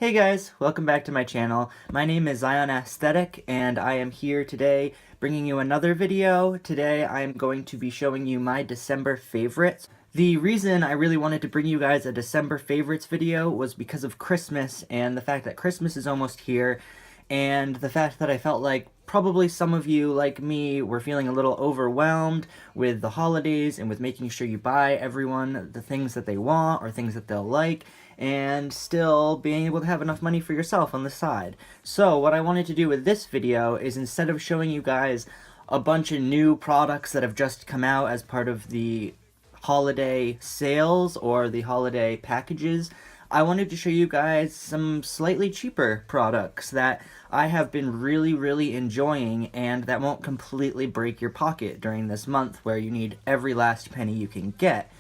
Hey guys, welcome back to my channel. My name is Zion Aesthetic, and I am here today bringing you another video. Today I am going to be showing you my December favorites. The reason I really wanted to bring you guys a December favorites video was because of Christmas and the fact that Christmas is almost here, and the fact that I felt like probably some of you, like me, were feeling a little overwhelmed with the holidays and with making sure you buy everyone the things that they want or things that they'll like, and still being able to have enough money for yourself on the side. So what I wanted to do with this video is, instead of showing you guys a bunch of new products that have just come out as part of the holiday sales or the holiday packages, I wanted to show you guys some slightly cheaper products that I have been really enjoying and that won't completely break your pocket during this month where you need every last penny you can get.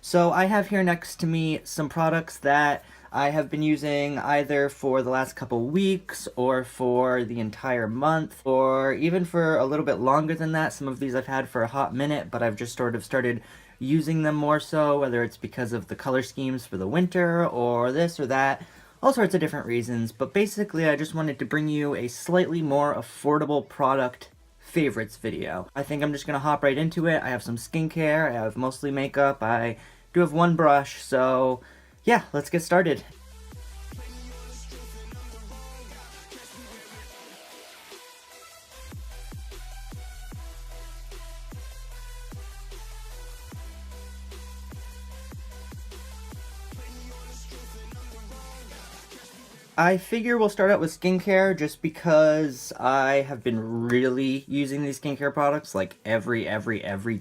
So I have here next to me some products that I have been using either for the last couple weeks or for the entire month or even for a little bit longer than that. Some of these I've had for a hot minute, but I've just sort of started using them more so, whether it's because of the color schemes for the winter or this or that, all sorts of different reasons. But basically I just wanted to bring you a slightly more affordable product favorites video. I think I'm just gonna hop right into it. I have some skincare, I have mostly makeup, I do have one brush, so yeah, let's get started. I figure we'll start out with skincare just because I have been really using these skincare products like every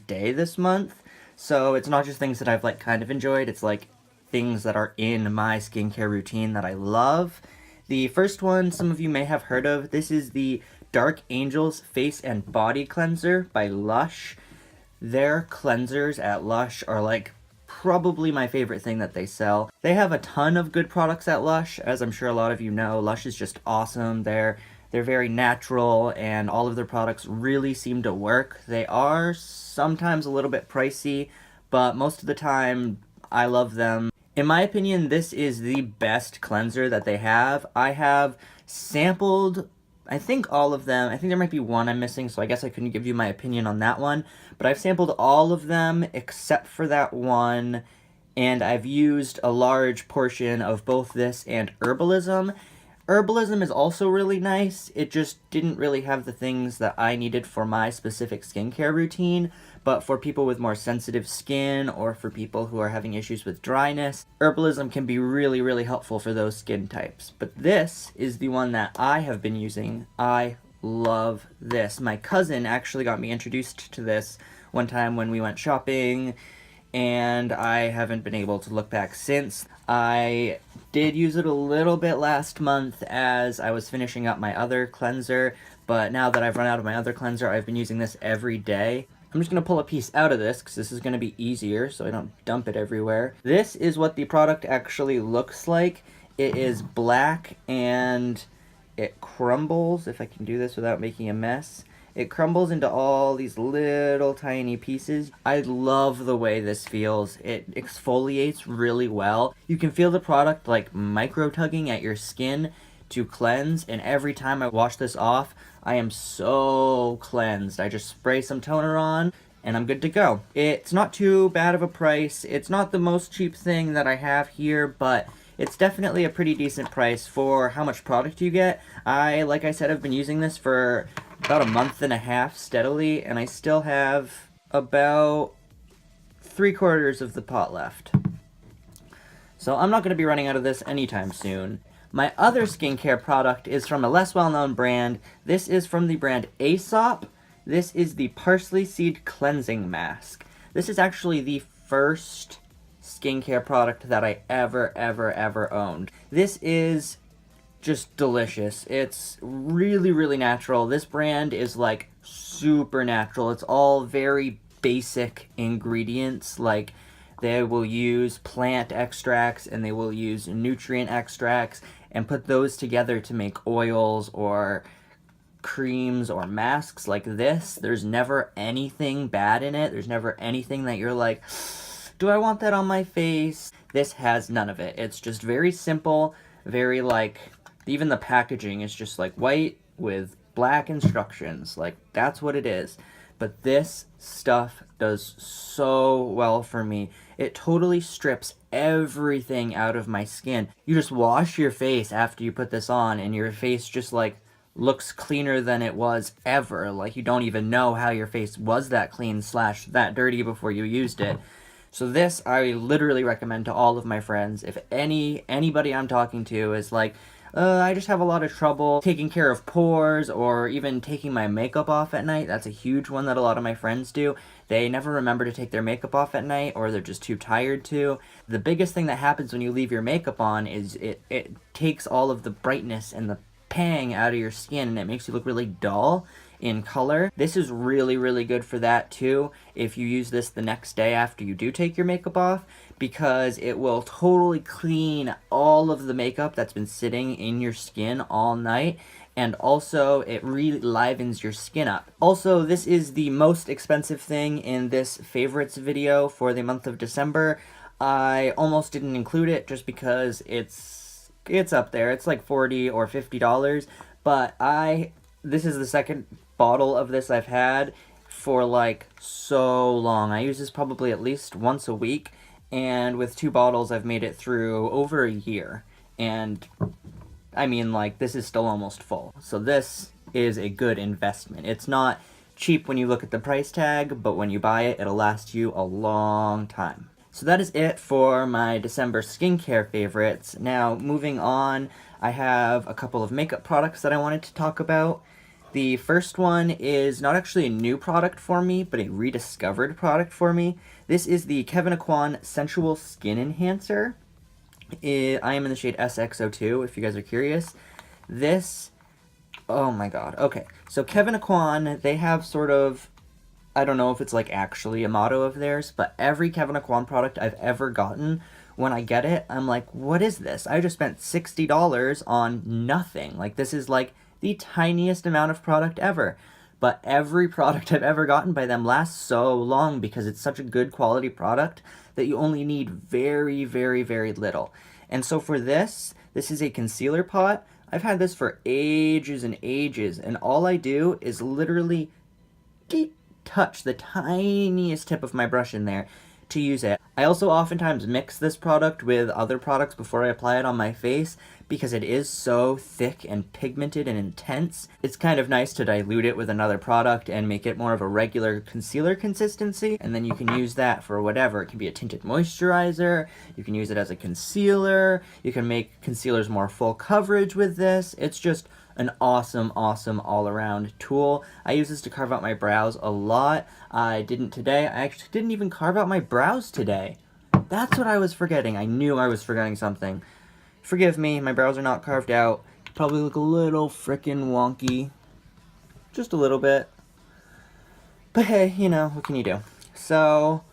day this month. So it's not just things that I've like kind of enjoyed, it's like things that are in my skincare routine that I love. The first one some of you may have heard of. This is the Dark Angels Face and Body Cleanser by Lush. Their cleansers at Lush are like probably my favorite thing that they sell. They have a ton of good products at Lush, as I'm sure a lot of you know. Lush is just awesome. They're very natural, and all of their products really seem to work. They are sometimes a little bit pricey, but most of the time I love them. In my opinion, this is the best cleanser that they have. I have sampled, I think, all of them. I think there might be one I'm missing, so I guess I couldn't give you my opinion on that one. But I've sampled all of them except for that one, and I've used a large portion of both this and Herbalism. Herbalism is also really nice. It just didn't really have the things that I needed for my specific skincare routine, but for people with more sensitive skin or for people who are having issues with dryness, Herbalism can be really helpful for those skin types. But this is the one that I have been using. I love this. My cousin actually got me introduced to this one time when we went shopping, and I haven't been able to look back since. I did use it a little bit last month as I was finishing up my other cleanser, but now that I've run out of my other cleanser, I've been using this every day. I'm just going to pull a piece out of this because this is going to be easier so I don't dump it everywhere. This is what the product actually looks like. It is black and it crumbles, if I can do this without making a mess. It crumbles into all these little tiny pieces. I love the way this feels. It exfoliates really well. You can feel the product like micro-tugging at your skin to cleanse, and every time I wash this off, I am so cleansed. I just spray some toner on, and I'm good to go. It's not too bad of a price. It's not the most cheap thing that I have here, but it's definitely a pretty decent price for how much product you get. Like I said, I've been using this for about a month and a half steadily, and I still have about 3/4 of the pot left. So I'm not going to be running out of this anytime soon. My other skincare product is from a less well-known brand. This is from the brand Aesop. This is the Parsley Seed Cleansing Mask. This is actually the first skincare product that I ever owned. This is just delicious. It's really natural. This brand is like super natural. It's all very basic ingredients. Like, they will use plant extracts and they will use nutrient extracts and put those together to make oils or creams or masks like this. There's never anything bad in it. There's never anything that you're like, do I want that on my face? This has none of it. It's just very simple, Very like, even the packaging is just like white with black instructions. Like, that's what it is. But this stuff does so well for me. It totally strips everything out of my skin. You just wash your face after you put this on, and your face just like looks cleaner than it was ever. Like, you don't even know how your face was that clean slash that dirty before you used it. So this I literally recommend to all of my friends. If anybody I'm talking to is like, I just have a lot of trouble taking care of pores or even taking my makeup off at night. That's a huge one that a lot of my friends do. They never remember to take their makeup off at night, or they're just too tired to. The biggest thing that happens when you leave your makeup on is it takes all of the brightness and the pang out of your skin, and it makes you look really dull in color. This is really, really good for that too if you use this the next day after you do take your makeup off, because it will totally clean all of the makeup that's been sitting in your skin all night, and also it really livens your skin up. Also, this is the most expensive thing in this favorites video for the month of December. I almost didn't include it just because it's up there. It's like $40 or $50, but this is the second bottle of this I've had for like so long. I use this probably at least once a week, and with 2 bottles I've made it through over a year, and I mean, like, this is still almost full. So this is a good investment. It's not cheap when you look at the price tag, but when you buy it, it'll last you a long time. So that is it for my December skincare favorites. Now, moving on, I have a couple of makeup products that I wanted to talk about. The first one is not actually a new product for me, but a rediscovered product for me. This is the Kevyn Aucoin Sensual Skin Enhancer. I am in the shade SX02, if you guys are curious. This, oh my god. Okay, so Kevyn Aucoin, they have sort of, I don't know if it's like actually a motto of theirs, but every Kevyn Aucoin product I've ever gotten, when I get it, I'm like, what is this? I just spent $60 on nothing. Like, this is like the tiniest amount of product ever. But every product I've ever gotten by them lasts so long because it's such a good quality product that you only need very, very, very little. And so for this is a concealer pot. I've had this for ages and ages, and all I do is literally deep touch the tiniest tip of my brush in there to use it. I also oftentimes mix this product with other products before I apply it on my face because it is so thick and pigmented and intense. It's kind of nice to dilute it with another product and make it more of a regular concealer consistency, and then you can use that for whatever. It can be a tinted moisturizer, you can use it as a concealer, you can make concealers more full coverage with this. It's just an awesome, awesome all-around tool. I use this to carve out my brows a lot. I didn't today. I actually didn't even carve out my brows today. That's what I was forgetting. I knew I was forgetting something. Forgive me, my brows are not carved out. Probably look a little frickin' wonky. Just a little bit. But hey, you know, what can you do? So,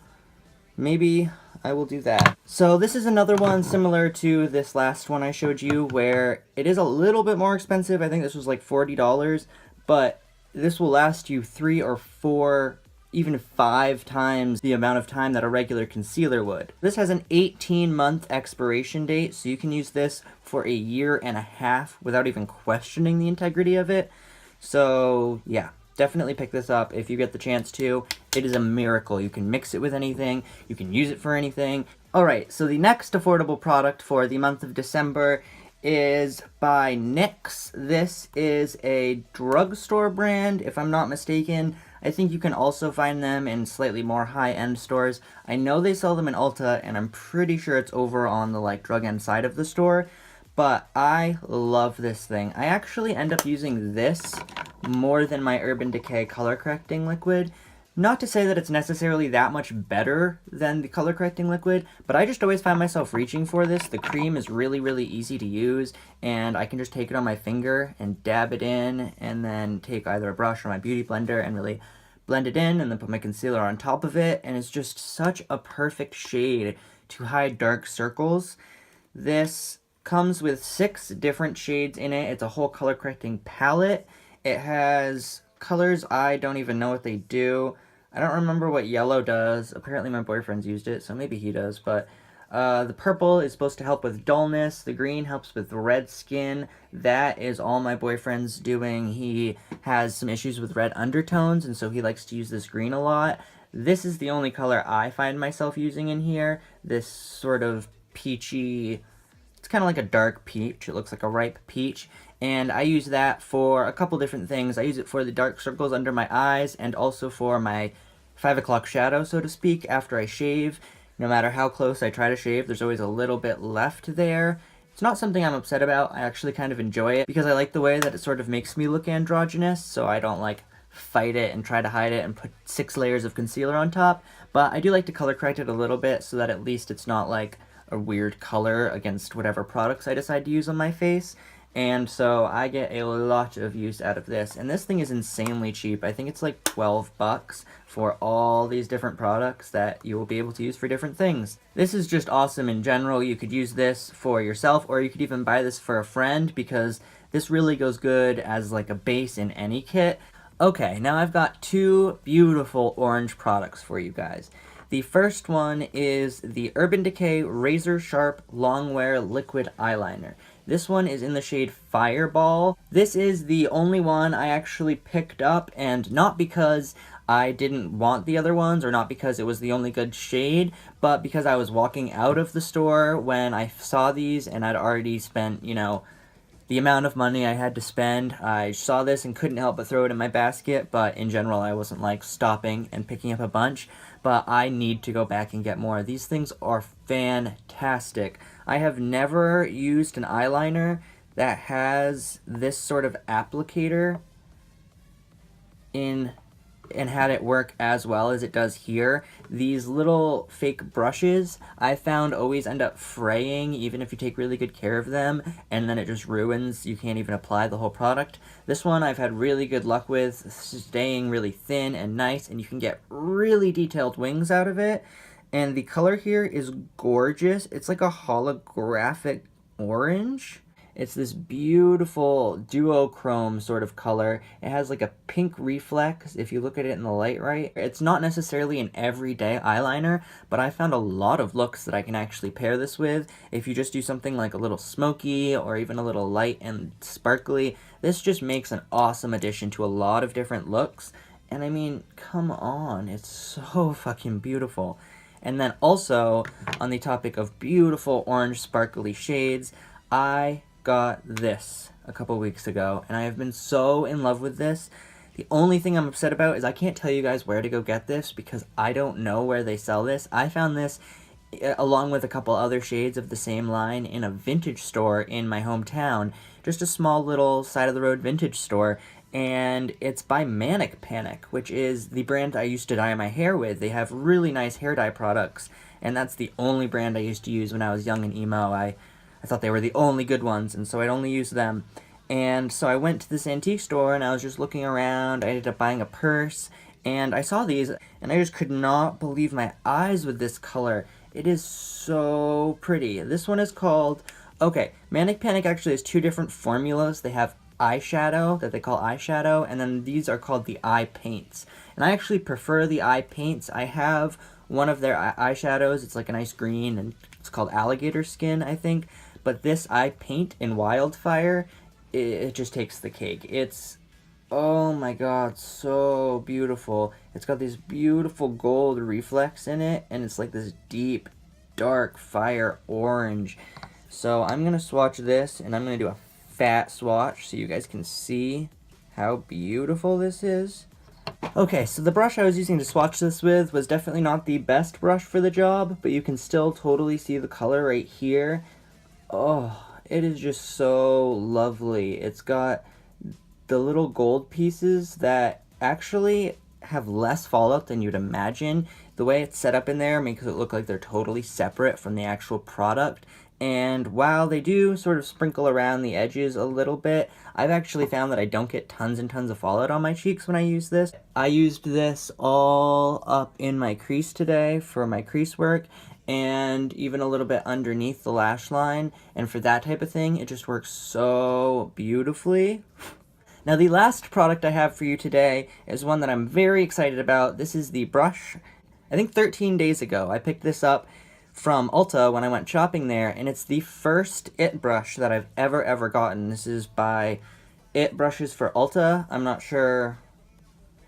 maybe I will do that. So this is another one similar to this last one I showed you, where it is a little bit more expensive. I think this was like $40, but this will last you 3 or 4, even 5 times the amount of time that a regular concealer would. This has an 18-month expiration date, so you can use this for 1.5 years without even questioning the integrity of it. So yeah, definitely pick this up if you get the chance to. It is a miracle. You can mix it with anything. You can use it for anything. Alright, so the next affordable product for the month of December is by NYX. This is a drugstore brand, if I'm not mistaken. I think you can also find them in slightly more high-end stores. I know they sell them in Ulta, and I'm pretty sure it's over on the like drug end side of the store. But I love this thing. I actually end up using this more than my Urban Decay color correcting liquid. Not to say that it's necessarily that much better than the color correcting liquid, but I just always find myself reaching for this. The cream is really, really easy to use, and I can just take it on my finger and dab it in, and then take either a brush or my beauty blender and really blend it in, and then put my concealer on top of it, and it's just such a perfect shade to hide dark circles. This comes with 6 different shades in it. It's a whole color correcting palette. It has colors I don't even know what they do. I don't remember what yellow does. Apparently my boyfriend's used it, so maybe he does, but The purple is supposed to help with dullness. The green helps with red skin. That is all my boyfriend's doing. He has some issues with red undertones, and so he likes to use this green a lot. This is the only color I find myself using in here. This sort of peachy, it's kind of like a dark peach. It looks like a ripe peach. And I use that for a couple different things. I use it for the dark circles under my eyes and also for my 5 o'clock shadow, so to speak, after I shave. No matter how close I try to shave, there's always a little bit left there. It's not something I'm upset about. I actually kind of enjoy it because I like the way that it sort of makes me look androgynous, so I don't like fight it and try to hide it and put 6 layers of concealer on top. But I do like to color correct it a little bit so that at least it's not like a weird color against whatever products I decide to use on my face. And so I get a lot of use out of this. And this thing is insanely cheap. I think it's like 12 bucks for all these different products that you will be able to use for different things. This is just awesome in general. You could use this for yourself, or you could even buy this for a friend, because this really goes good as like a base in any kit. Okay, now I've got 2 beautiful orange products for you guys. The first one is the Urban Decay Razor Sharp Longwear Liquid Eyeliner. This one is in the shade Fireball. This is the only one I actually picked up, and not because I didn't want the other ones, or not because it was the only good shade, but because I was walking out of the store when I saw these and I'd already spent, you know, the amount of money I had to spend. I saw this and couldn't help but throw it in my basket, but in general I wasn't like stopping and picking up a bunch, but I need to go back and get more. These things are fantastic. I have never used an eyeliner that has this sort of applicator in and had it work as well as it does here. These little fake brushes I found always end up fraying even if you take really good care of them, and then it just ruins. You can't even apply the whole product. This one I've had really good luck with, staying really thin and nice, and you can get really detailed wings out of it. And the color here is gorgeous. It's like a holographic orange. It's this beautiful duochrome sort of color. It has like a pink reflex if you look at it in the light right. It's not necessarily an everyday eyeliner, but I found a lot of looks that I can actually pair this with. If you just do something like a little smoky or even a little light and sparkly, this just makes an awesome addition to a lot of different looks. And I mean, come on, it's so fucking beautiful. And then also, on the topic of beautiful orange sparkly shades, I got this a couple weeks ago, and I have been so in love with this. The only thing I'm upset about is I can't tell you guys where to go get this because I don't know where they sell this. I found this along with a couple other shades of the same line in a vintage store in my hometown, just a small little side-of-the-road vintage store, and it's by Manic Panic, which is the brand I used to dye my hair with. They have really nice hair dye products, and that's the only brand I used to use when I was young and emo. I thought they were the only good ones, and so I'd only use them. And so I went to this antique store, and I was just looking around. I ended up buying a purse, and I saw these, and I just could not believe my eyes with this color. It is so pretty. This one is called... Okay, Manic Panic actually has 2 different formulas. They have eyeshadow, that they call eyeshadow, and then these are called the eye paints. And I actually prefer the eye paints. I have one of their eyeshadows. It's like a nice green, and it's called Alligator Skin, I think. But this eye paint in Wildfire, it just takes the cake. It's, oh my god, so beautiful. It's got this beautiful gold reflex in it, and it's like this deep, dark fire orange. So I'm going to swatch this, and I'm going to do a fat swatch so you guys can see how beautiful this is. Okay, so the brush I was using to swatch this with was definitely not the best brush for the job, but you can still totally see the color right here. Oh, it is just so lovely. It's got the little gold pieces that actually have less fallout than you'd imagine. The way it's set up in there makes it look like they're totally separate from the actual product. And while they do sort of sprinkle around the edges a little bit, I've actually found that I don't get tons and tons of fallout on my cheeks when I use this. I used this all up in my crease today for my crease work, and even a little bit underneath the lash line, and for that type of thing, it just works so beautifully. Now the last product I have for you today is one that I'm very excited about. This is the brush. I think 13 days ago I picked this up from Ulta when I went shopping there, and it's the first It brush that I've ever gotten. This is by It Brushes for Ulta. I'm not sure.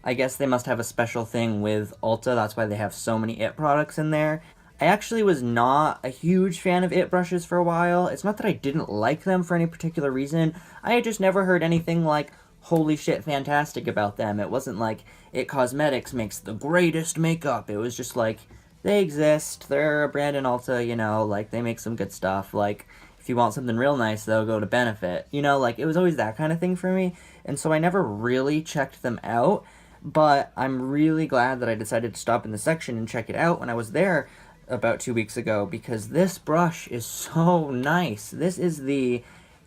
I guess they must have a special thing with Ulta. That's why they have so many It products in there. I actually was not a huge fan of It brushes for a while. It's not that I didn't like them for any particular reason. I had just never heard anything like, holy shit, fantastic about them. It wasn't like It Cosmetics makes the greatest makeup. It was just like, they exist. They're a brand in Ulta, you know, like, they make some good stuff. Like, if you want something real nice, they'll go to Benefit. You know, like, it was always that kind of thing for me. And so I never really checked them out. But I'm really glad that I decided to stop in the section and check it out when I was there about 2 weeks ago, because this brush is so nice. This is the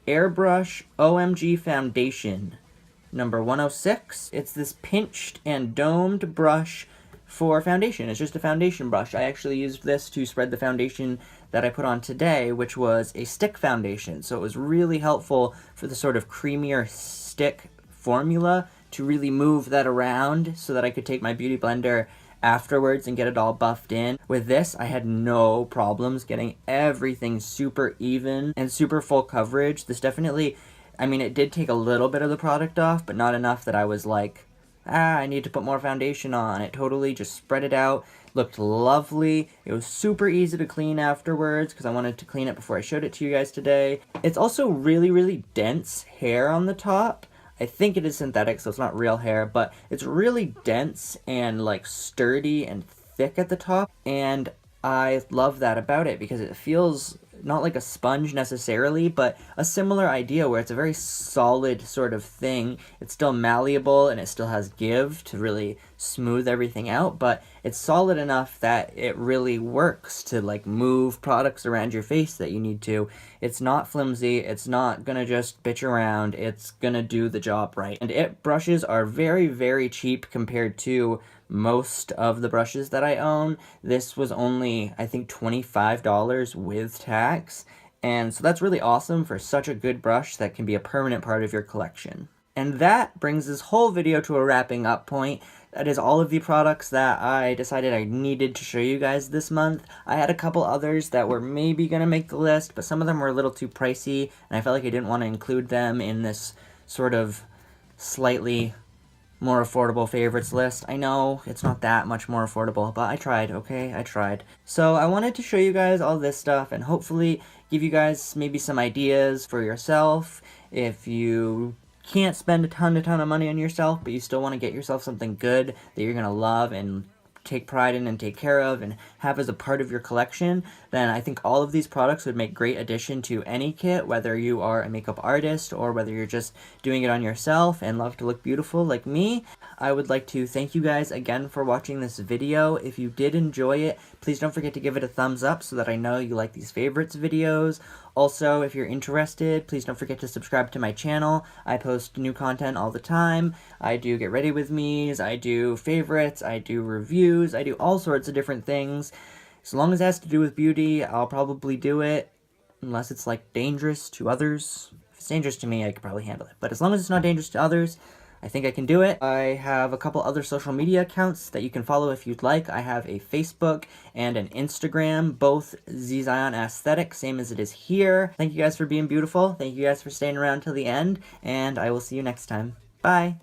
Airbrush OMG Foundation number 106. It's this pinched and domed brush for foundation. It's just a foundation brush. I actually used this to spread the foundation that I put on today, which was a stick foundation. So it was really helpful for the sort of creamier stick formula to really move that around so that I could take my beauty blender afterwards and get it all buffed in. With this, I had no problems getting everything super even and super full coverage. This definitely, I mean, it did take a little bit of the product off, but not enough that I was like, I need to put more foundation on. It totally just spread it out, looked lovely. It was super easy to clean afterwards because I wanted to clean it before I showed it to you guys today. It's also really dense hair on the top. I think it is synthetic, so it's not real hair, but it's really dense and like sturdy and thick at the top, and I love that about it because it feels not like a sponge necessarily, but a similar idea where it's a very solid sort of thing. It's still malleable and it still has give to really smooth everything out, but it's solid enough that it really works to like move products around your face that you need to. It's not flimsy, it's not gonna just bitch around, it's gonna do the job right. And It brushes are very cheap compared to most of the brushes that I own. This was only, I think, $25 with tax, and so that's really awesome for such a good brush that can be a permanent part of your collection. And that brings this whole video to a wrapping up point. That is all of the products that I decided I needed to show you guys this month. I had a couple others that were maybe gonna make the list, but some of them were a little too pricey, and I felt like I didn't want to include them in this sort of slightly more affordable favorites list. I know it's not that much more affordable, but I tried, okay? I tried. So I wanted to show you guys all this stuff and hopefully give you guys maybe some ideas for yourself. If you can't spend a ton of money on yourself, but you still want to get yourself something good that you're gonna love and take pride in and take care of and have as a part of your collection, then I think all of these products would make great addition to any kit, whether you are a makeup artist or whether you're just doing it on yourself and love to look beautiful like me. I would like to thank you guys again for watching this video. If you did enjoy it, please don't forget to give it a thumbs up so that I know you like these favorites videos. Also, if you're interested, please don't forget to subscribe to my channel. I post new content all the time. I do get ready with me's, I do favorites, I do reviews, I do all sorts of different things. As long as it has to do with beauty, I'll probably do it, unless it's like dangerous to others. If it's dangerous to me, I could probably handle it. But as long as it's not dangerous to others, I think I can do it. I have a couple other social media accounts that you can follow if you'd like. I have a Facebook and an Instagram, both Zion Aesthetic, same as it is here. Thank you guys for being beautiful. Thank you guys for staying around till the end, and I will see you next time. Bye!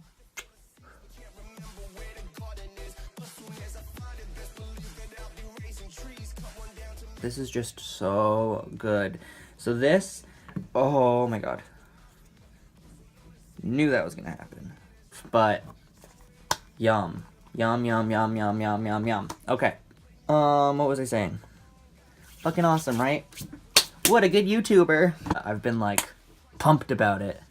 This is just so good. So this, oh my god. Knew that was gonna happen. But, yum. Yum. Okay. What was I saying? Fucking awesome, right? What a good YouTuber. I've been, like, pumped about it.